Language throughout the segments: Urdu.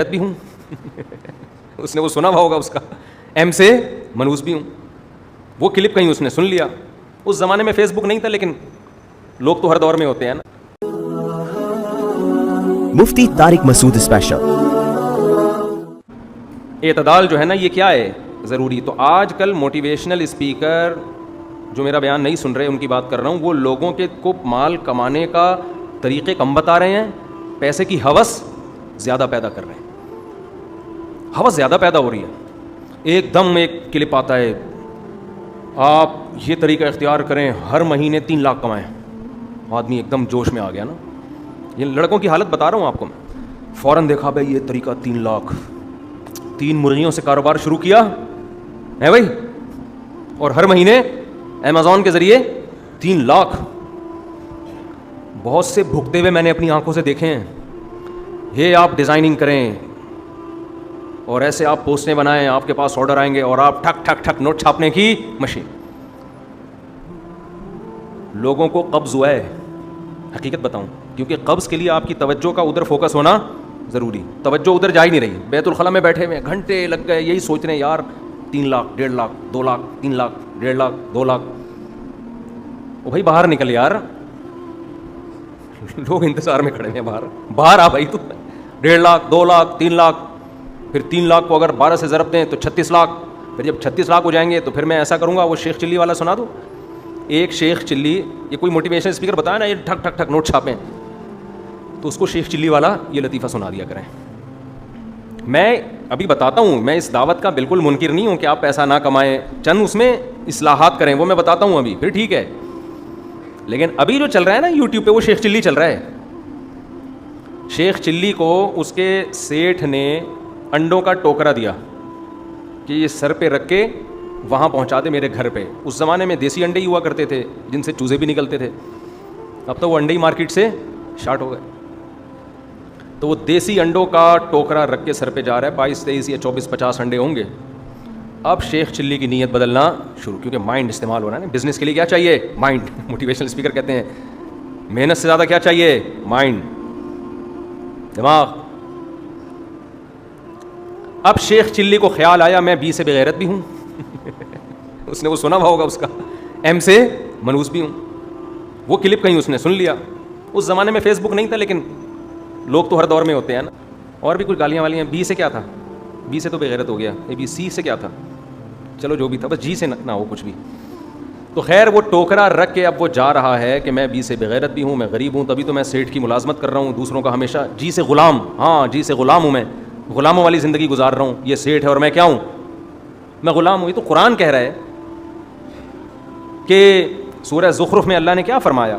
بھی ہوں اس نے وہ سنا ہوا ہوگا اس کا ایم سے منحوس بھی ہوں. وہ کلپ کہیں اس نے سن لیا. اس زمانے میں فیس بک نہیں تھا لیکن لوگ تو ہر دور میں ہوتے ہیں نا. مفتی طارق مسعود اسپیشل. اعتدال جو ہے نا یہ کیا ہے ضروری. تو آج کل موٹیویشنل اسپیکر جو میرا بیان نہیں سن رہے ان کی بات کر رہا ہوں, وہ لوگوں کے کو مال کمانے کا طریقے کم بتا رہے ہیں, پیسے کی ہوس زیادہ پیدا کر رہے ہیں. ہوس زیادہ پیدا ہو رہی ہے. ایک دم ایک کلپ آتا ہے, آپ یہ طریقہ اختیار کریں ہر مہینے 3 لاکھ کمائیں. آدمی ایک دم جوش میں آ گیا نا. یہ لڑکوں کی حالت بتا رہا ہوں آپ کو میں. فوراً دیکھا بھائی یہ طریقہ 3 لاکھ, 3 مرغیوں سے کاروبار شروع کیا ہے بھائی, اور ہر مہینے امیزون کے ذریعے 3 لاکھ. بہت سے بھگتے ہوئے میں نے اپنی آنکھوں سے دیکھے ہیں. یہ آپ ڈیزائننگ کریں اور ایسے آپ پوسٹیں بنائیں, آپ کے پاس آرڈر آئیں گے اور آپ ٹھک ٹھک ٹھک نوٹ چھاپنے کی مشین. لوگوں کو قبض ہوا ہے, حقیقت بتاؤں, کیونکہ قبض کے لیے آپ کی توجہ کا ادھر فوکس ہونا ضروری. توجہ ادھر جا ہی نہیں رہی. بیت الخلا میں بیٹھے ہوئے گھنٹے لگ گئے یہی سوچ رہے ہیں یار 3 لاکھ 1.5 لاکھ 2 لاکھ 3 لاکھ 1.5 لاکھ 2 لاکھ. او بھائی باہر نکل یار, لوگ انتظار میں کھڑے ہیں باہر آ بھائی. تو 1.5 لاکھ 2 لاکھ 3 لاکھ, پھر 3 لاکھ کو اگر 12 سے ضرب دیں تو 36 لاکھ. پھر جب 36 لاکھ ہو جائیں گے تو پھر میں ایسا کروں گا, وہ شیخ چلی والا سنا دوں. ایک شیخ چلی, یہ کوئی موٹیویشن اسپیکر بتایا نا یہ ٹھک ٹھک ٹھک نوٹ چھاپیں, تو اس کو شیخ چلی والا یہ لطیفہ سنا دیا کریں. میں ابھی بتاتا ہوں, میں اس دعوت کا بالکل منکر نہیں ہوں کہ آپ پیسہ نہ کمائیں, چند اس میں اصلاحات کریں, وہ میں بتاتا ہوں ابھی, پھر ٹھیک ہے. لیکن ابھی جو چل رہا ہے نا یوٹیوب پہ وہ شیخ چلی چل رہا ہے. شیخ چلی کو اس کے سیٹھ نے انڈوں کا ٹوکرا دیا کہ یہ سر پہ رکھ کے وہاں پہنچا دے میرے گھر پہ. اس زمانے میں دیسی انڈے ہی ہوا کرتے تھے جن سے چوزے بھی نکلتے تھے. اب تو وہ انڈے ہی مارکیٹ سے شارٹ ہو گئے. تو وہ دیسی انڈوں کا ٹوکرا رکھ کے سر پہ جا رہا ہے. 22 23 یا 24 50 انڈے ہوں گے. اب شیخ چلی کی نیت بدلنا شروع, کیونکہ مائنڈ استعمال ہو رہا ہے نا. بزنس کے لیے کیا چاہیے؟ مائنڈ. موٹیویشنل اسپیکر کہتے ہیں محنت سے زیادہ کیا چاہیے؟ مائنڈ, دماغ. اب شیخ چلی کو خیال آیا میں بی سے بغیرت بھی ہوں اس نے وہ سنا ہوا ہوگا اس کا ایم سے منحوس بھی ہوں. وہ کلپ کہیں اس نے سن لیا. اس زمانے میں فیس بک نہیں تھا لیکن لوگ تو ہر دور میں ہوتے ہیں نا. اور بھی کچھ گالیاں والیاں. بی سے کیا تھا؟ بی سے تو بغیرت ہو گیا. اے بی سی سے کیا تھا؟ چلو جو بھی تھا, بس جی سے نہ ہو کچھ بھی. تو خیر وہ ٹوکرا رکھ کے اب وہ جا رہا ہے کہ میں بی سے بغیرت بھی ہوں, میں غریب ہوں, تبھی تو میں سیٹھ کی ملازمت کر رہا ہوں, دوسروں کا ہمیشہ جی سے غلام. ہاں جی سے غلام ہوں, میں غلاموں والی زندگی گزار رہا ہوں. یہ سیٹھ ہے اور میں کیا ہوں؟ میں غلام ہوں. یہ تو قرآن کہہ رہا ہے کہ سورہ زخرف میں اللہ نے کیا فرمایا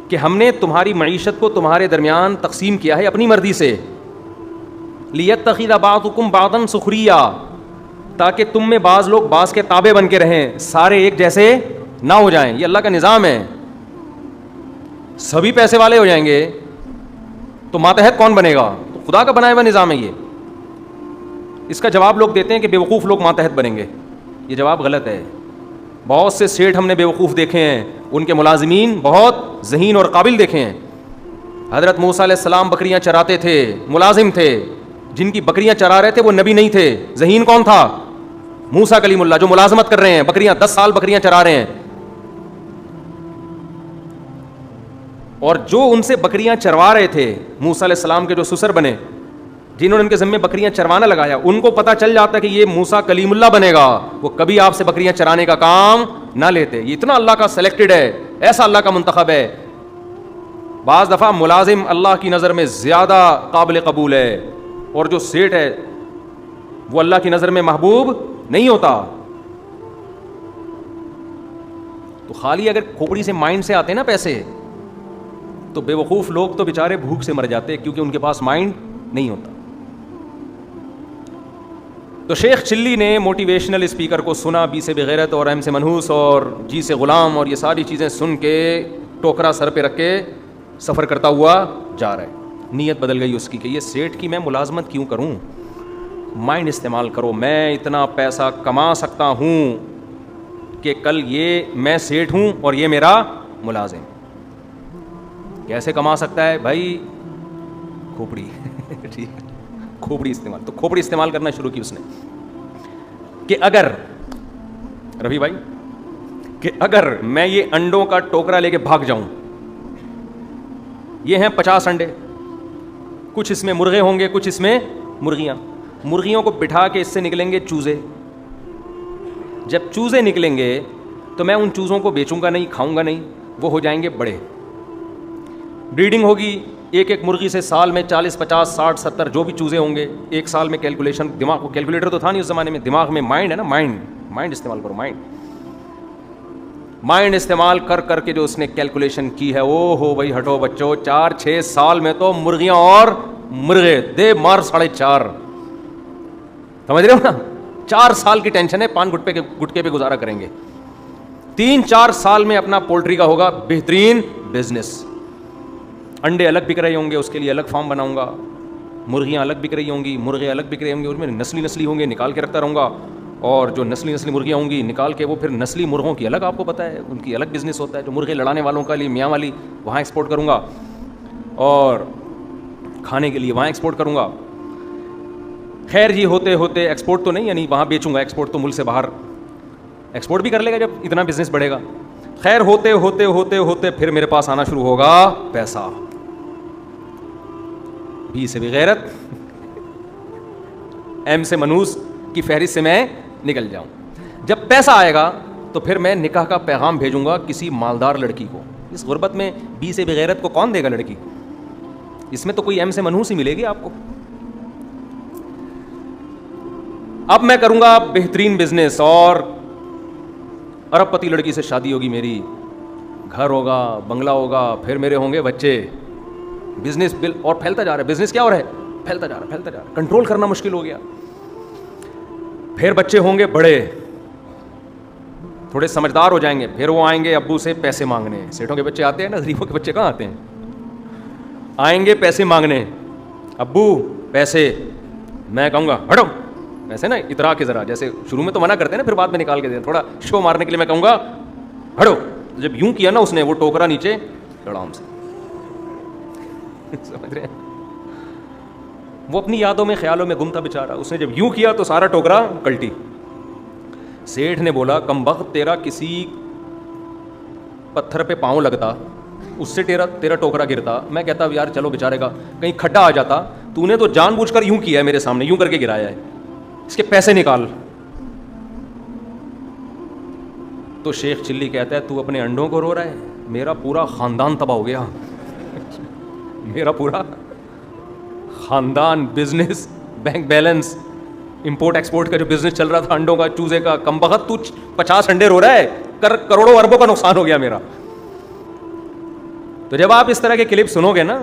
کہ ہم نے تمہاری معیشت کو تمہارے درمیان تقسیم کیا ہے اپنی مرضی سے. لیتخذ بعضکم بعضا سخریا, تاکہ تم میں بعض لوگ بعض کے تابع بن کے رہیں, سارے ایک جیسے نہ ہو جائیں. یہ اللہ کا نظام ہے. سبھی پیسے والے ہو جائیں گے تو ماتحت کون بنے گا؟ تو خدا کا بنایا ہوا نظام ہے یہ. اس کا جواب لوگ دیتے ہیں کہ بیوقوف لوگ ماتحت بنیں گے. یہ جواب غلط ہے. بہت سے سیٹھ ہم نے بیوقوف دیکھے ہیں, ان کے ملازمین بہت ذہین اور قابل دیکھے ہیں. حضرت موسیٰ علیہ السلام بکریاں چراتے تھے, ملازم تھے. جن کی بکریاں چرا رہے تھے وہ نبی نہیں تھے. ذہین کون تھا؟ موسیٰ کلیم اللہ, جو ملازمت کر رہے ہیں بکریاں 10 سال بکریاں چرا رہے ہیں. اور جو ان سے بکریاں چروا رہے تھے موسیٰ علیہ السلام کے جو سسر بنے, جنہوں نے ان کے ذمے بکریاں چروانا لگایا, ان کو پتہ چل جاتا کہ یہ موسیٰ کلیم اللہ بنے گا, وہ کبھی آپ سے بکریاں چرانے کا کام نہ لیتے. یہ اتنا اللہ کا سلیکٹڈ ہے, ایسا اللہ کا منتخب ہے. بعض دفعہ ملازم اللہ کی نظر میں زیادہ قابل قبول ہے, اور جو سیٹ ہے وہ اللہ کی نظر میں محبوب نہیں ہوتا. تو خالی اگر کھوپڑی سے مائنڈ سے آتے نا پیسے, تو بے وقوف لوگ تو بیچارے بھوک سے مر جاتے کیونکہ ان کے پاس مائنڈ نہیں ہوتا. تو شیخ چلی نے موٹیویشنل اسپیکر کو سنا, بی سے بغیرت اور ایم سے منحوس اور جی سے غلام اور یہ ساری چیزیں سن کے ٹوکرا سر پہ رکھ کے سفر کرتا ہوا جا رہا ہے. نیت بدل گئی اس کی کہ یہ سیٹھ کی میں ملازمت کیوں کروں, مائنڈ استعمال کرو. میں اتنا پیسہ کما سکتا ہوں کہ کل یہ میں سیٹھ ہوں اور یہ میرا ملازم. کیسے کما سکتا ہے بھائی؟ کھوپڑی ٹھیک. کھوپڑی استعمال. تو کھوپڑی استعمال کرنا شروع کی اس نے کہ اگر رفیع بھائی کہ اگر میں یہ انڈوں کا ٹوکرا لے کے بھاگ جاؤں, یہ ہیں 50 انڈے, کچھ اس میں مرغے ہوں گے, کچھ اس میں مرغیاں. مرغیوں کو بٹھا کے اس سے نکلیں گے چوزے. جب چوزے نکلیں گے تو میں ان چوزوں کو بیچوں گا نہیں, کھاؤں گا نہیں, وہ ہو جائیں گے بڑے. بریڈنگ ہوگی, ایک ایک مرغی سے سال میں 40 50 60 70 جو بھی چوزے ہوں گے ایک سال میں. کیلکولیشن دماغ کو, کیلکولیٹر تو تھا نہیں اس زمانے میں, دماغ میں مائنڈ ہے نا, مائنڈ استعمال کرو. مائنڈ استعمال کر کر کے جو اس نے کیلکولیشن کی ہے, او ہو بھائی ہٹو بچوں, 4-6 سال میں تو مرغیاں اور مرغے دے مار 4.5. سمجھ رہے ہو نا, 4 سال کی ٹینشن ہے, پان گٹکے پہ گزارا کریں گے. 3-4 سال میں اپنا پولٹری کا ہوگا بہترین بزنس. انڈے الگ بک رہے ہوں گے, اس کے لیے الگ فارم بناؤں گا. مرغیاں الگ بک رہی ہوں گی, مرغے الگ بک رہے ہوں گے, ان میں نسلی ہوں گے, نکال کے رکھتا رہوں گا. اور جو نسلی مرغیاں ہوں گی نکال کے وہ پھر نسلی مرغوں کی الگ, آپ کو پتہ ہے ان کی الگ بزنس ہوتا ہے. جو مرغے لڑانے والوں کا لیے میاں والی وہاں ایکسپورٹ کروں گا, اور کھانے کے لیے وہاں ایکسپورٹ کروں گا. خیر جی ہوتے ہوتے ایکسپورٹ تو نہیں, یعنی وہاں بیچوں گا, ایکسپورٹ تو ملک سے باہر ایکسپورٹ بھی کر لے گا جب اتنا بزنس بڑھے گا. خیر ہوتے ہوتے ہوتے ہوتے پھر میرے پاس آنا شروع ہوگا پیسہ. بی سے بغیرت, ایم سے منوس کی فہرست سے میں نکل جاؤں. جب پیسہ آئے گا تو پھر میں نکاح کا پیغام بھیجوں گا کسی مالدار لڑکی کو. اس غربت میں بی سے بغیرت کو کون دے گا لڑکی؟ اس میں تو کوئی ایم سے منحوس ہی ملے گی آپ کو. اب میں کروں گا بہترین بزنس, اور ارب پتی لڑکی سے شادی ہوگی میری, گھر ہوگا, بنگلہ ہوگا, پھر میرے ہوں گے بچے. بزنس بل اور پھیلتا جا رہا ہے, بزنس کیا ہو رہا ہے, پھیلتا جا رہا ہے, کنٹرول کرنا مشکل ہو گیا. پھر بچے ہوں گے بڑے, تھوڑے سمجھدار ہو جائیں گے, پھر وہ آئیں گے ابو سے پیسے مانگنے. سیٹوں کے بچے آتے ہیں نا, غریبوں کے بچے کہاں آتے ہیں, آئیں گے پیسے مانگنے. ابو پیسے, میں کہوں گا ہٹو, ایسے نا اترا کے ذرا, جیسے شروع میں تو منع کرتے ہیں نا, پھر بعد میں نکال کے دیں, تھوڑا شو مارنے کے لیے میں کہوں گا ہٹو. جب یوں کیا نا اس نے, وہ ٹوکرا نیچے لڑام سے. سمجھ رہے ہیں, وہ اپنی یادوں میں خیالوں میں گم تھا بیچارہ. اس نے جب یوں کیا تو سارا ٹوکرا کلٹی. سیٹھ نے بولا کم بخت, تیرا کسی پتھر پہ پاؤں لگتا, اس سے تیرا ٹوکرا گرتا, میں کہتا یار چلو بیچارے کا کہیں کھڈا آ جاتا, تو نے تو جان بوجھ کر یوں کیا ہے میرے سامنے, یوں کر کے گرایا ہے, اس کے پیسے نکال. تو شیخ چلی کہتا ہے تو اپنے انڈوں کو رو رہا ہے, میرا پورا خاندان تباہ ہو گیا. میرا پورا خاندان, business, bank balance, import export کا جو بزنس چل رہا تھا انڈوں کا, چوزے کا, کم بخت تو 50 انڈے رو رہا ہے, کروڑوں اربوں کا نقصان ہو گیا میرا. تو جب آپ اس طرح کے کلپ سنو گے نا,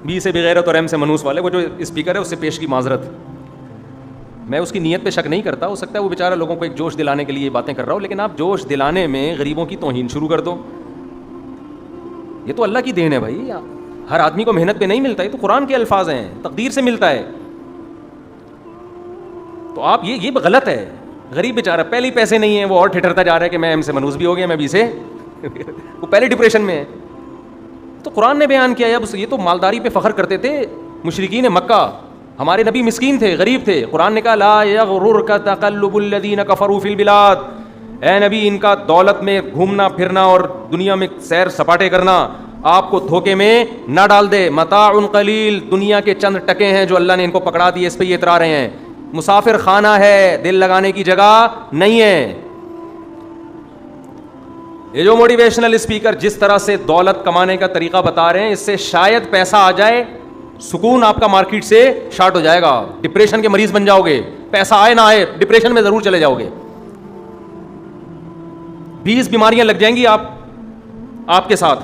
بی سے بغیرت اور ایم سے منوس والے, وہ جو اسپیکر ہے اس سے پیش کی معذرت, میں اس کی نیت پہ شک نہیں کرتا, ہو سکتا ہے وہ بیچارہ لوگوں کو ایک جوش دلانے کے لیے یہ باتیں کر رہا ہو, لیکن آپ جوش دلانے میں غریبوں کی توہین شروع کر دو. یہ تو اللہ کی دین ہے بھائی, ہر آدمی کو محنت پہ نہیں ملتا, یہ تو قرآن کے الفاظ ہیں, تقدیر سے ملتا ہے. تو آپ یہ غلط ہے. غریب بیچارہ پہلے ہی پیسے نہیں ہیں, وہ اور ٹھٹرتا جا رہا ہے کہ میں ایم سے منوس بھی ہو گیا, میں بی سے, وہ پہلے ڈپریشن میں ہے. تو قرآن نے بیان کیا, یہ تو مالداری پہ فخر کرتے تھے مشرکین مکہ, ہمارے نبی مسکین تھے, غریب تھے. قرآن نے کہا لا یغررک تقلب الذین کفروا فی البلاد, اے نبی ان کا دولت میں گھومنا پھرنا اور دنیا میں سیر سپاٹے کرنا آپ کو دھوکے میں نہ ڈال دے. متاع قلیل, دنیا کے چند ٹکے ہیں جو اللہ نے ان کو پکڑا دیے, اس پہ یہ اترا رہے ہیں. مسافر خانہ ہے, دل لگانے کی جگہ نہیں ہے. یہ جو موٹیویشنل اسپیکر جس طرح سے دولت کمانے کا طریقہ بتا رہے ہیں, اس سے شاید پیسہ آ جائے, سکون آپ کا مارکیٹ سے شارٹ ہو جائے گا, ڈپریشن کے مریض بن جاؤ گے. پیسہ آئے نہ آئے ڈپریشن میں ضرور چلے جاؤ گے. 20 بیماریاں لگ جائیں گی آپ کے ساتھ.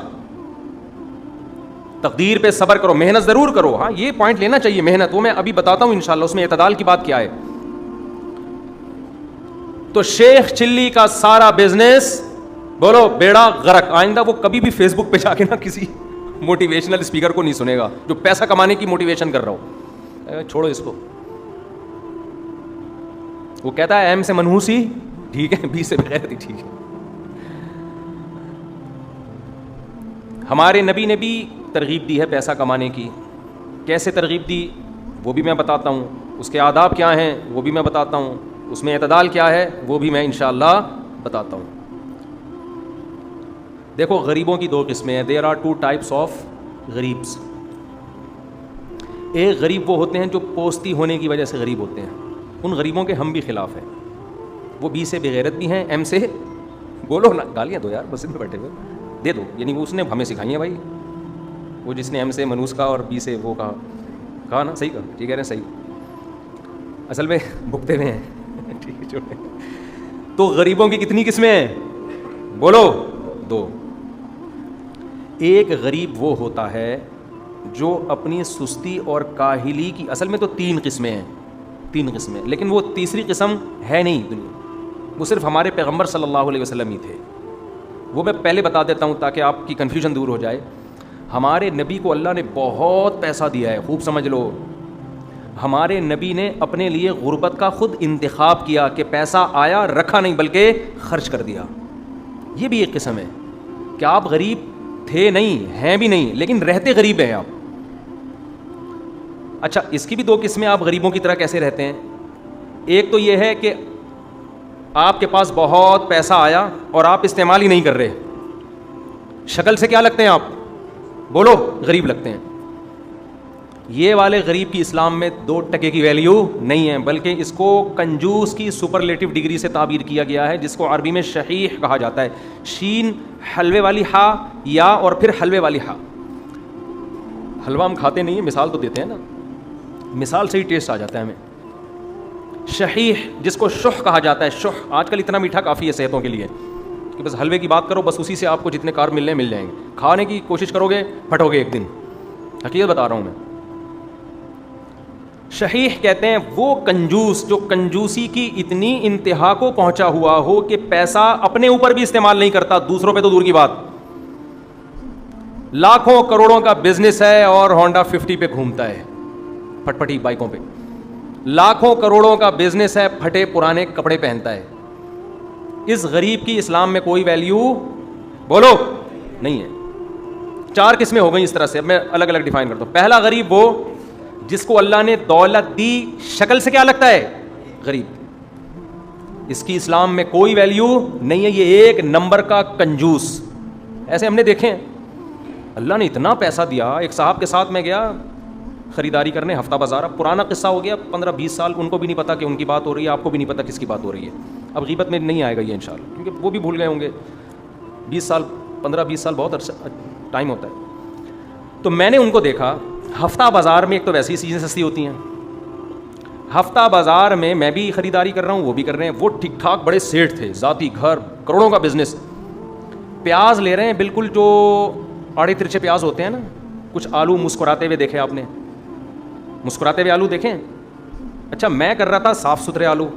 تقدیر پہ صبر کرو, محنت ضرور کرو. ہاں یہ پوائنٹ لینا چاہیے, محنت, وہ میں ابھی بتاتا ہوں انشاءاللہ, اس میں اعتدال کی بات کیا ہے. تو شیخ چلی کا سارا بزنس بولو بیڑا غرق. آئندہ وہ کبھی بھی فیس بک پہ جا کے نا کسی موٹیویشنل اسپیکر کو نہیں سنے گا جو پیسہ کمانے کی موٹیویشن کر رہا ہو. چھوڑو اس کو. وہ کہتا ہے ایم سے منحوس ہی ٹھیک ہے, بی سے بغیر ہی ٹھیک ہے. ہمارے نبی نے بھی ترغیب دی ہے پیسہ کمانے کی. کیسے ترغیب دی؟ وہ بھی میں بتاتا ہوں, اس کے آداب کیا ہیں وہ بھی میں بتاتا ہوں, اس میں اعتدال کیا ہے وہ بھی میں انشاءاللہ بتاتا ہوں. دیکھو غریبوں کی 2 قسمیں ہیں. دیر آر 2 ٹائپس آف غریبس. ایک غریب وہ ہوتے ہیں جو پوستی ہونے کی وجہ سے غریب ہوتے ہیں, ان غریبوں کے ہم بھی خلاف ہیں. وہ بی سے بغیرت بھی ہیں, ایم سے بولو نا, گالیاں دو یار, مسجد میں بیٹھے ہوئے دے دو, یعنی وہ اس نے ہمیں سکھائی ہیں بھائی, وہ جس نے ایم سے منوس کہا اور بی سے وہ کہا نا, صحیح کہا, ٹھیک ہے نا, صحیح, اصل میں بھگتے ہوئے ہیں. ٹھیک ہے چھوٹے. تو غریبوں کی کتنی قسمیں ہیں بولو؟ 2. ایک غریب وہ ہوتا ہے جو اپنی سستی اور کاہلی کی, اصل میں تو 3 قسمیں ہیں, 3 قسمیں, لیکن وہ تیسری قسم ہے نہیں دنیا, وہ صرف ہمارے پیغمبر صلی اللہ علیہ وسلم ہی تھے. وہ میں پہلے بتا دیتا ہوں تاکہ آپ کی کنفیوژن دور ہو جائے. ہمارے نبی کو اللہ نے بہت پیسہ دیا ہے, خوب سمجھ لو. ہمارے نبی نے اپنے لیے غربت کا خود انتخاب کیا کہ پیسہ آیا رکھا نہیں بلکہ خرچ کر دیا. یہ بھی ایک قسم ہے کہ آپ غریب تھے نہیں, ہیں بھی نہیں, لیکن رہتے غریب ہیں آپ. اچھا, اس کی بھی 2 قسمیں, آپ غریبوں کی طرح کیسے رہتے ہیں. ایک تو یہ ہے کہ آپ کے پاس بہت پیسہ آیا اور آپ استعمال ہی نہیں کر رہے, شکل سے کیا لگتے ہیں آپ بولو؟ غریب لگتے ہیں. یہ والے غریب کی اسلام میں 2 ٹکے کی ویلیو نہیں ہے, بلکہ اس کو کنجوس کی سپرلیٹو ڈگری سے تعبیر کیا گیا ہے, جس کو عربی میں شحیح کہا جاتا ہے. شین حلوے والی ہا, یا اور پھر حلوے والی ہا. حلوہ ہم کھاتے نہیں ہیں, مثال تو دیتے ہیں نا, مثال سے ہی ٹیسٹ آ جاتا ہے ہمیں. شحیح جس کو شح کہا جاتا ہے, شح آج کل اتنا میٹھا کافی ہے صحتوں کے لیے کہ بس حلوے کی بات کرو, بس اسی سے آپ کو جتنے کار ملنے مل جائیں گے. کھانے کی کوشش کرو گے پھٹو گے ایک دن, حقیقت بتا رہا ہوں میں. شحیح کہتے ہیں وہ کنجوس جو کنجوسی کی اتنی انتہا کو پہنچا ہوا ہو کہ پیسہ اپنے اوپر بھی استعمال نہیں کرتا, دوسروں پہ تو دور کی بات. لاکھوں کروڑوں کا بزنس ہے اور ہونڈا 50 پہ گھومتا ہے, پھٹ پھٹی بائکوں پہ. لاکھوں کروڑوں کا بزنس ہے, پھٹے پرانے کپڑے پہنتا ہے. اس غریب کی اسلام میں کوئی ویلیو بولو نہیں ہے. 4 قسمیں ہو گئیں اس طرح سے, اب میں الگ الگ ڈیفائن کرتا ہوں. پہلا غریب وہ جس کو اللہ نے دولت دی, شکل سے کیا لگتا ہے غریب, اس کی اسلام میں کوئی ویلیو نہیں ہے, یہ 1 نمبر کا کنجوس. ایسے ہم نے دیکھے ہیں, اللہ نے اتنا پیسہ دیا. ایک صاحب کے ساتھ میں گیا خریداری کرنے, ہفتہ بازار, اب پرانا قصہ ہو گیا 15-20 سال, ان کو بھی نہیں پتا کہ ان کی بات ہو رہی ہے, آپ کو بھی نہیں پتا کس کی بات ہو رہی ہے. اب غیبت میں نہیں آئے گا یہ انشاءاللہ, کیونکہ وہ بھی بھول گئے ہوں گے. 20 سال 15-20 سال بہت عرصہ ٹائم ہوتا ہے. تو میں نے ان کو دیکھا ہفتہ بازار میں, ایک تو ویسی چیزیں سستی ہوتی ہیں, ہفتہ بازار میں بھی خریداری کر رہا ہوں, وہ بھی کر رہے ہیں. وہ ٹھیک ٹھاک بڑے سیٹ تھے, ذاتی گھر, کروڑوں کا بزنس. پیاز لے رہے ہیں بالکل جو آڑے ترچھے پیاز ہوتے ہیں نا, کچھ آلو مسکراتے ہوئے دیکھے آپ نے, مسکراتے ہوئے آلو دیکھیں. اچھا, میں کر رہا تھا صاف ستھرے آلو,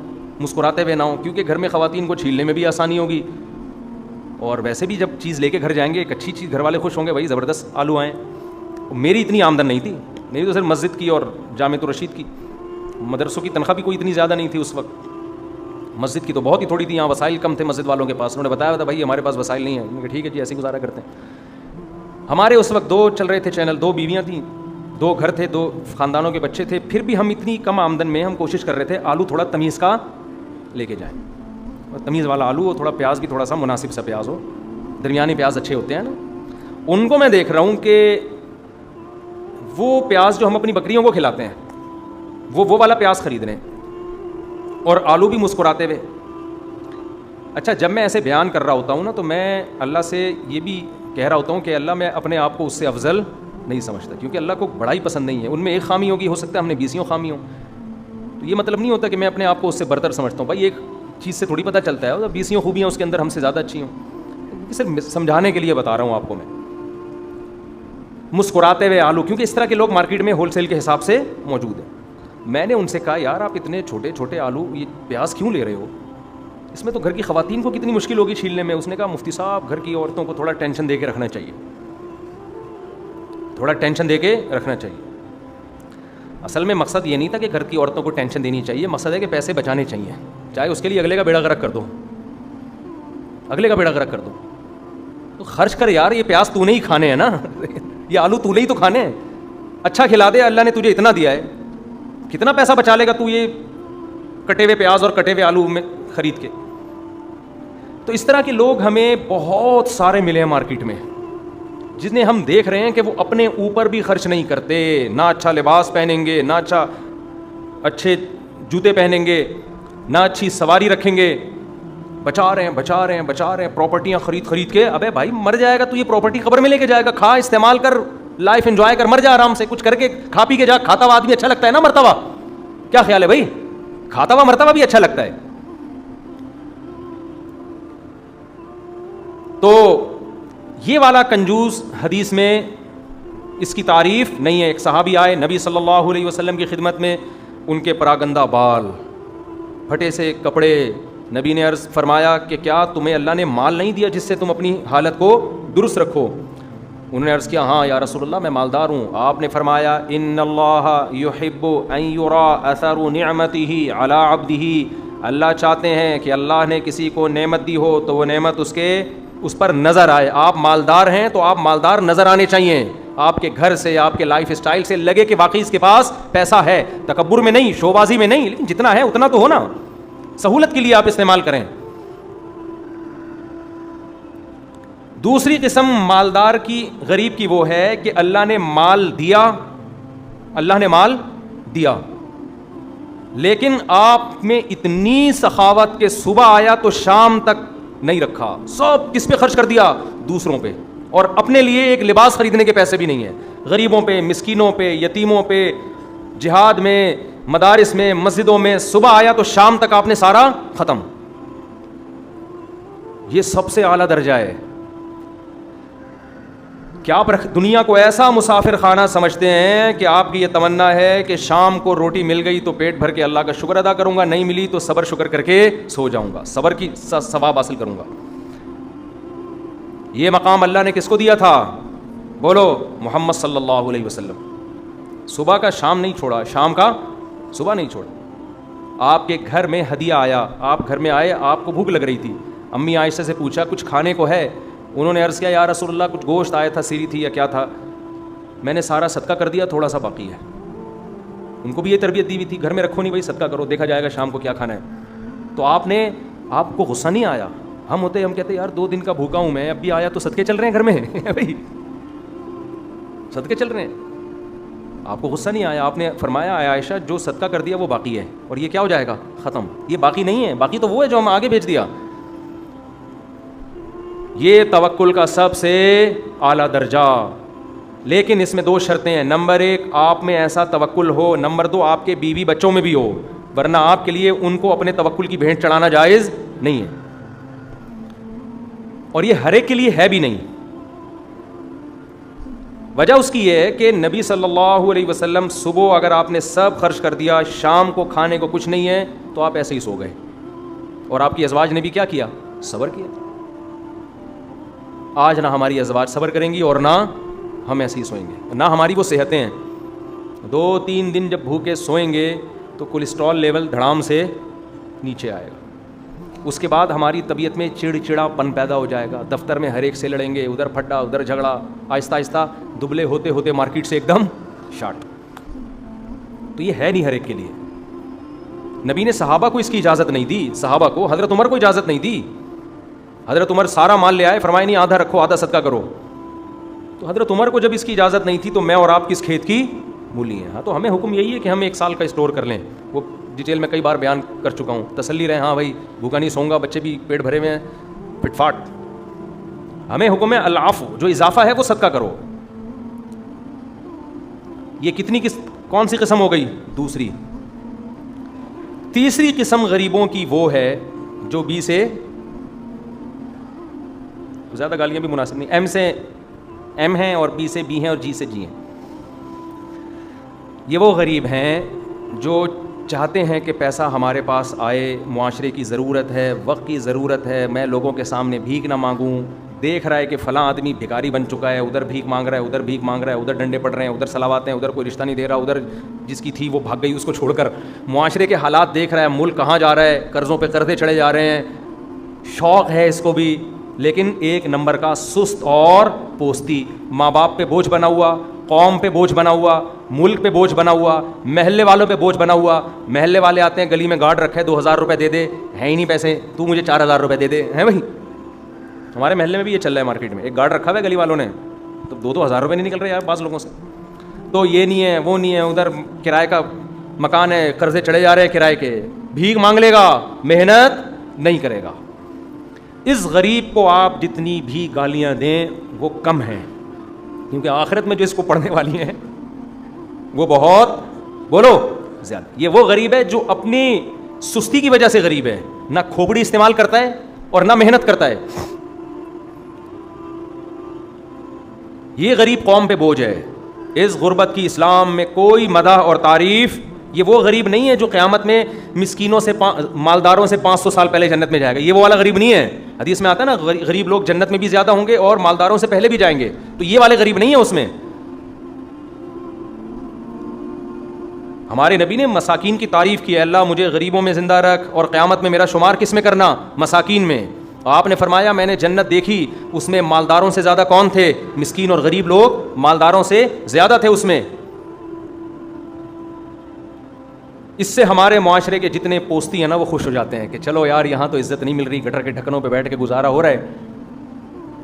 مسکراتے ہوئے نہ ہوں, کیونکہ گھر میں خواتین کو چھیلنے میں بھی آسانی ہوگی, اور ویسے بھی جب چیز لے کے گھر جائیں گے ایک اچھی چیز, گھر والے خوش ہوں گے, بھائی زبردست آلو آئیں. میری اتنی آمدن نہیں تھی, میری تو صرف مسجد کی اور جامعۃ الرشید کی, مدرسوں کی تنخواہ بھی کوئی اتنی زیادہ نہیں تھی اس وقت, مسجد کی تو بہت ہی تھوڑی تھی, یہاں وسائل کم تھے مسجد والوں کے پاس. انہوں نے بتایا تھا بھائی ہمارے پاس وسائل نہیں ہیں. میں کہ ٹھیک ہے جی, ایسے گزارا کرتے ہیں. ہمارے اس وقت 2 چل رہے تھے چینل, 2 بیویاں تھیں, 2 گھر تھے, 2 خاندانوں کے بچے تھے. پھر بھی ہم اتنی کم آمدن میں ہم کوشش کر رہے تھے آلو تھوڑا تمیز کا لے کے جائیں, اور تمیز والا آلو ہو, تھوڑا پیاز بھی تھوڑا سا مناسب سا پیاز ہو, درمیانی پیاز اچھے ہوتے ہیں نا. ان کو میں دیکھ رہا ہوں کہ وہ پیاز جو ہم اپنی بکریوں کو کھلاتے ہیں وہ والا پیاز خرید رہے ہیں, اور آلو بھی مسکراتے ہوئے. اچھا, جب میں ایسے بیان کر رہا ہوتا ہوں نا, تو میں اللہ سے یہ بھی کہہ رہا ہوتا ہوں کہ اللہ میں اپنے آپ کو اس سے افضل نہیں سمجھتا, کیونکہ اللہ کو بڑائی پسند نہیں ہے. ان میں ایک خامی ہوگی, ہو سکتا ہے ہم نے 20 خامی ہوں, تو یہ مطلب نہیں ہوتا کہ میں اپنے آپ کو اس سے برتر سمجھتا ہوں. بھائی ایک چیز سے تھوڑی پتہ چلتا ہے 20 خوبیاں اس کے اندر ہم سے زیادہ اچھی ہوں, صرف سمجھانے کے لیے بتا رہا ہوں آپ کو میں. مسکراتے ہوئے آلو, کیونکہ اس طرح کے لوگ مارکیٹ میں ہول سیل کے حساب سے موجود ہیں. میں نے ان سے کہا یار آپ اتنے چھوٹے چھوٹے آلو, یہ پیاز کیوں لے رہے ہو, اس میں تو گھر کی خواتین کو کتنی مشکل ہوگی چھیلنے میں. اس نے کہا مفتی صاحب گھر کی عورتوں کو تھوڑا ٹینشن دے کے رکھنا چاہیے, تھوڑا ٹینشن دے کے رکھنا چاہیے. اصل میں مقصد یہ نہیں تھا کہ گھر کی عورتوں کو ٹینشن دینی چاہیے, مقصد ہے کہ پیسے بچانے چاہیے, چاہے اس کے لیے اگلے کا بیڑا غرق کر دو, اگلے کا بیڑا غرق کر دو. تو خرچ کر یار, یہ پیاز تو نے ہی کھانے ہیں نا, یہ آلو تو نے ہی تو کھانے ہیں, اچھا کھلا دے, اللہ نے تجھے اتنا دیا ہے. کتنا پیسہ بچا لے گا تو یہ کٹے ہوئے پیاز اور کٹے ہوئے آلو میں خرید کے. تو اس طرح کے لوگ ہمیں بہت سارے ملے ہیں مارکیٹ میں, جنہیں ہم دیکھ رہے ہیں کہ وہ اپنے اوپر بھی خرچ نہیں کرتے, نہ اچھا لباس پہنیں گے, نہ اچھے جوتے پہنیں گے, نہ اچھی سواری رکھیں گے, بچا رہے ہیں پراپرٹیاں خرید کے. ابے بھائی مر جائے گا تو یہ پراپرٹی قبر میں لے کے جائے گا, کھا استعمال کر, لائف انجوائے کر, مر جا آرام سے, کچھ کر کے کھا پی کے جا. کھاتا ہوا آدمی اچھا لگتا ہے نا مرتا ہوا, کیا خیال ہے بھائی؟ کھاتا ہوا مرتا ہوا بھی اچھا لگتا ہے. تو یہ والا کنجوس حدیث میں اس کی تعریف نہیں ہے. ایک صحابی آئے نبی صلی اللہ علیہ وسلم کی خدمت میں, ان کے پراگندہ بال, پھٹے سے کپڑے. نبی نے عرض فرمایا کہ کیا تمہیں اللہ نے مال نہیں دیا جس سے تم اپنی حالت کو درست رکھو؟ انہوں نے عرض کیا ہاں یا رسول اللہ میں مالدار ہوں. آپ نے فرمایا ان اللہ یحب ان یرا اثر نعمتہ علی عبدہ, اللہ چاہتے ہیں کہ اللہ نے کسی کو نعمت دی ہو تو وہ نعمت اس پر نظر آئے. آپ مالدار ہیں تو آپ مالدار نظر آنے چاہیے, آپ کے گھر سے, آپ کے لائف اسٹائل سے لگے کہ واقعی اس کے پاس پیسہ ہے. تکبر میں نہیں, شو بازی میں نہیں, لیکن جتنا ہے اتنا تو ہو نا, سہولت کے لیے آپ استعمال کریں. دوسری قسم مالدار کی, غریب کی وہ ہے کہ اللہ نے مال دیا لیکن آپ میں اتنی سخاوت کہ صبح آیا تو شام تک نہیں رکھا, سب کس پہ خرچ کر دیا؟ دوسروں پہ, اور اپنے لیے ایک لباس خریدنے کے پیسے بھی نہیں ہیں. غریبوں پہ, مسکینوں پہ, یتیموں پہ, جہاد میں, مدارس میں, مسجدوں میں, صبح آیا تو شام تک آپ نے سارا ختم. یہ سب سے اعلیٰ درجہ ہے. کیا آپ دنیا کو ایسا مسافر خانہ سمجھتے ہیں کہ آپ کی یہ تمنا ہے کہ شام کو روٹی مل گئی تو پیٹ بھر کے اللہ کا شکر ادا کروں گا, نہیں ملی تو صبر شکر کر کے سو جاؤں گا, صبر کی ثواب حاصل کروں گا. یہ مقام اللہ نے کس کو دیا تھا؟ بولو, محمد صلی اللہ علیہ وسلم. صبح کا شام نہیں چھوڑا, شام کا صبح نہیں چھوڑا. آپ کے گھر میں ہدیہ آیا, آپ گھر میں آئے, آپ کو بھوک لگ رہی تھی, امی عائشہ سے پوچھا کچھ کھانے کو ہے؟ انہوں نے عرض کیا یا رسول اللہ کچھ گوشت آیا تھا, سیری تھی یا کیا تھا, میں نے سارا صدقہ کر دیا, تھوڑا سا باقی ہے. ان کو بھی یہ تربیت دی ہوئی تھی, گھر میں رکھو نہیں بھائی, صدقہ کرو, دیکھا جائے گا شام کو کیا کھانا ہے. تو آپ کو غصہ نہیں آیا؟ ہم کہتے یار 2 دن کا بھوکا ہوں میں, اب بھی آیا تو صدقے چل رہے ہیں گھر میں بھائی, صدقے چل رہے ہیں. آپ کو غصہ نہیں آیا؟ آپ نے فرمایا عائشہ جو صدقہ کر دیا وہ باقی ہے, اور یہ کیا ہو جائے گا؟ ختم. یہ باقی نہیں ہے, باقی تو وہ ہے جو ہم آگے بھیج دیا. یہ توکل کا سب سے اعلیٰ درجہ, لیکن اس میں 2 شرطیں ہیں. نمبر 1 آپ میں ایسا توکل ہو, نمبر 2 آپ کے بیوی بچوں میں بھی ہو, ورنہ آپ کے لیے ان کو اپنے توکل کی بھیٹ چڑھانا جائز نہیں ہے, اور یہ ہر ایک کے لیے ہے بھی نہیں. وجہ اس کی یہ ہے کہ نبی صلی اللہ علیہ وسلم صبح اگر آپ نے سب خرچ کر دیا, شام کو کھانے کو کچھ نہیں ہے تو آپ ایسے ہی سو گئے, اور آپ کی ازواج نے بھی کیا کیا؟ صبر کیا. آج نہ ہماری ازواج صبر کریں گی اور نہ ہم ایسے ہی سوئیں گے, نہ ہماری وہ صحتیں ہیں. 2-3 دن جب بھوکے سوئیں گے تو کولیسٹرول لیول دھڑام سے نیچے آئے گا. اس کے بعد ہماری طبیعت میں چڑچڑا پن پیدا ہو جائے گا, دفتر میں ہر ایک سے لڑیں گے, ادھر پھٹا ادھر جھگڑا, آہستہ آہستہ دبلے ہوتے ہوتے مارکیٹ سے ایک دم شارٹ. تو یہ ہے نہیں ہر ایک کے لیے. نبی نے صحابہ کو اس کی اجازت نہیں دی, صحابہ کو, حضرت عمر کو اجازت نہیں دی. حضرت عمر سارا مال لے آئے, فرمایا نہیں آدھا رکھو آدھا صدقہ کرو. تو حضرت عمر کو جب اس کی اجازت نہیں تھی تو میں اور آپ کس کھیت کی مولی ہیں. ہاں تو ہمیں حکم یہی ہے کہ ہم 1 سال کا اسٹور کر لیں, وہ ڈیٹیل میں کئی بار بیان کر چکا ہوں, تسلی رہے, ہاں بھائی بھوکا نہیں سوؤں گا, بچے بھی پیٹ بھرے ہوئے ہیں, فٹ فاٹ. ہمیں حکم ہے العفو, جو اضافہ ہے وہ صدقہ کرو. یہ کون سی قسم ہو گئی؟ دوسری. تیسری قسم غریبوں کی وہ ہے جو بی سے, زیادہ گالیاں بھی مناسب نہیں, ایم سے ایم ہیں اور بی سے بی ہیں اور جی سے جی ہیں. یہ وہ غریب ہیں جو چاہتے ہیں کہ پیسہ ہمارے پاس آئے, معاشرے کی ضرورت ہے, وقت کی ضرورت ہے, میں لوگوں کے سامنے بھیک نہ مانگوں. دیکھ رہا ہے کہ فلاں آدمی بھکاری بن چکا ہے, ادھر بھیک مانگ رہا ہے, ادھر بھیک مانگ رہا ہے, ادھر ڈنڈے پڑ رہے ہیں, ادھر سلاوات ہیں, ادھر کوئی رشتہ نہیں دے رہا, ادھر جس کی تھی وہ بھاگ گئی اس کو چھوڑ کر. معاشرے کے حالات دیکھ رہا ہے, ملک کہاں جا رہا ہے, قرضوں پہ قرضے چڑھے جا رہے ہیں, شوق ہے اس کو بھی, لیکن 1 نمبر کا سست اور پوستی, ماں باپ پہ بوجھ بنا ہوا, قوم پہ بوجھ بنا ہوا, ملک پہ بوجھ بنا ہوا, محلے والوں پہ بوجھ بنا ہوا. محلے والے آتے ہیں, گلی میں گارڈ رکھے, 2000 روپے دے دے, ہے ہی نہیں پیسے, تو مجھے 4000 روپے دے دے, ہیں بھائی. ہمارے محلے میں بھی یہ چل رہا ہے مارکیٹ میں, ایک گارڈ رکھا ہوا ہے گلی والوں نے, تو 2-2000 روپے نہیں نکل رہے یار بعض لوگوں سے. تو یہ نہیں ہے, وہ نہیں ہے, ادھر کرائے کا مکان ہے, قرضے چڑھے جا رہے ہیں کرائے کے, بھیک مانگ لے گا, محنت نہیں کرے گا. اس غریب کو آپ جتنی بھی گالیاں دیں وہ کم ہیں, کیونکہ آخرت میں جو اس کو پڑھنے والی ہیں وہ بہت, بولو, زیادہ. یہ وہ غریب ہے جو اپنی سستی کی وجہ سے غریب ہے, نہ کھوپڑی استعمال کرتا ہے اور نہ محنت کرتا ہے. یہ غریب قوم پہ بوجھ ہے. اس غربت کی اسلام میں کوئی مدح اور تعریف. یہ وہ غریب نہیں ہے جو قیامت میں مسکینوں سے, مالداروں سے 500 سال پہلے جنت میں جائے گا. یہ وہ والا غریب نہیں ہے. حدیث میں آتا ہے نا, غریب لوگ جنت میں بھی زیادہ ہوں گے اور مالداروں سے پہلے بھی جائیں گے. تو یہ والے غریب نہیں ہے اس میں. ہمارے نبی نے مساکین کی تعریف کی ہے, اللہ مجھے غریبوں میں زندہ رکھ, اور قیامت میں میرا شمار کس میں کرنا, مساکین میں. آپ نے فرمایا میں نے جنت دیکھی, اس میں مالداروں سے زیادہ کون تھے, مسکین, اور غریب لوگ مالداروں سے زیادہ تھے اس میں. اس سے ہمارے معاشرے کے جتنے پوستی ہیں نا وہ خوش ہو جاتے ہیں کہ چلو یار یہاں تو عزت نہیں مل رہی, گٹر کے ڈھکنوں پہ بیٹھ کے گزارا ہو رہا ہے,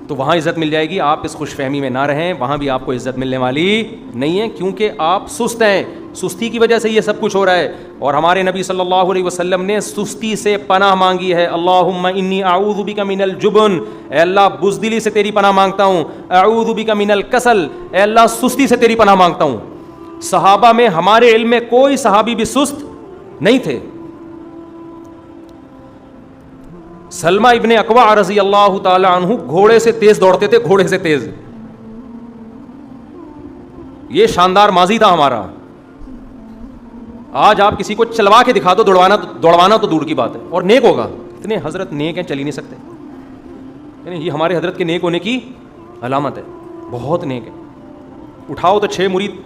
تو وہاں عزت مل جائے گی. آپ اس خوش فہمی میں نہ رہیں, وہاں بھی آپ کو عزت ملنے والی نہیں ہے, کیونکہ آپ سست ہیں. سستی کی وجہ سے یہ سب کچھ ہو رہا ہے. اور ہمارے نبی صلی اللہ علیہ وسلم نے سستی سے پناہ مانگی ہے. اللہم انی اعوذ بک من الجبن, اے اللہ بزدلی سے تیری پناہ مانگتا ہوں. اعوذ بک من الکسل, اے اللہ سستی سے تیری پناہ مانگتا ہوں. صحابہ میں ہمارے علم میں کوئی صحابی بھی سست نہیں تھے. سلمہ ابن اکوع رضی اللہ تعالی عنہ گھوڑے سے تیز دوڑتے تھے, گھوڑے سے تیز. یہ شاندار ماضی تھا ہمارا. آج آپ کسی کو چلوا کے دکھا دو, دوڑوانا تو دور کی بات ہے, اور نیک ہوگا. اتنے حضرت نیک ہیں, چل ہی نہیں سکتے. یعنی یہ ہمارے حضرت کے نیک ہونے کی علامت ہے, بہت نیک ہے. اٹھاؤ تو 6 مرید,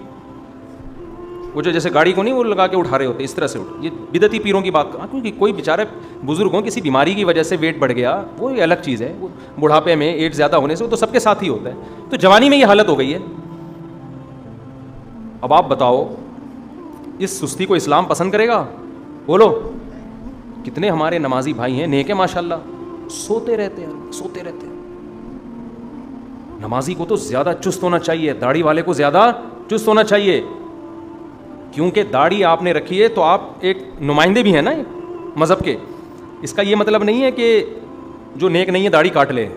وہ جو جیسے گاڑی کو نہیں وہ لگا کے اٹھا رہے ہوتے, اس طرح سے اٹھ. یہ بدعتی پیروں کی بات, کیونکہ کوئی بیچارے بزرگ ہوں, کسی بیماری کی وجہ سے ویٹ بڑھ گیا, وہ الگ چیز ہے. وہ بڑھاپے میں ایج زیادہ ہونے سے وہ تو سب کے ساتھ ہی ہوتا ہے. تو جوانی میں یہ حالت ہو گئی ہے. اب آپ بتاؤ اس سستی کو اسلام پسند کرے گا؟ بولو. کتنے ہمارے نمازی بھائی ہیں, نیک ہیں ماشاء اللہ, سوتے رہتے ہیں, سوتے رہتے ہیں. نمازی کو تو زیادہ چست ہونا چاہیے, داڑھی والے کو زیادہ چست ہونا چاہیے, کیونکہ داڑھی آپ نے رکھی ہے تو آپ ایک نمائندے بھی ہیں نا مذہب کے. اس کا یہ مطلب نہیں ہے کہ جو نیک نہیں ہے داڑھی کاٹ لے.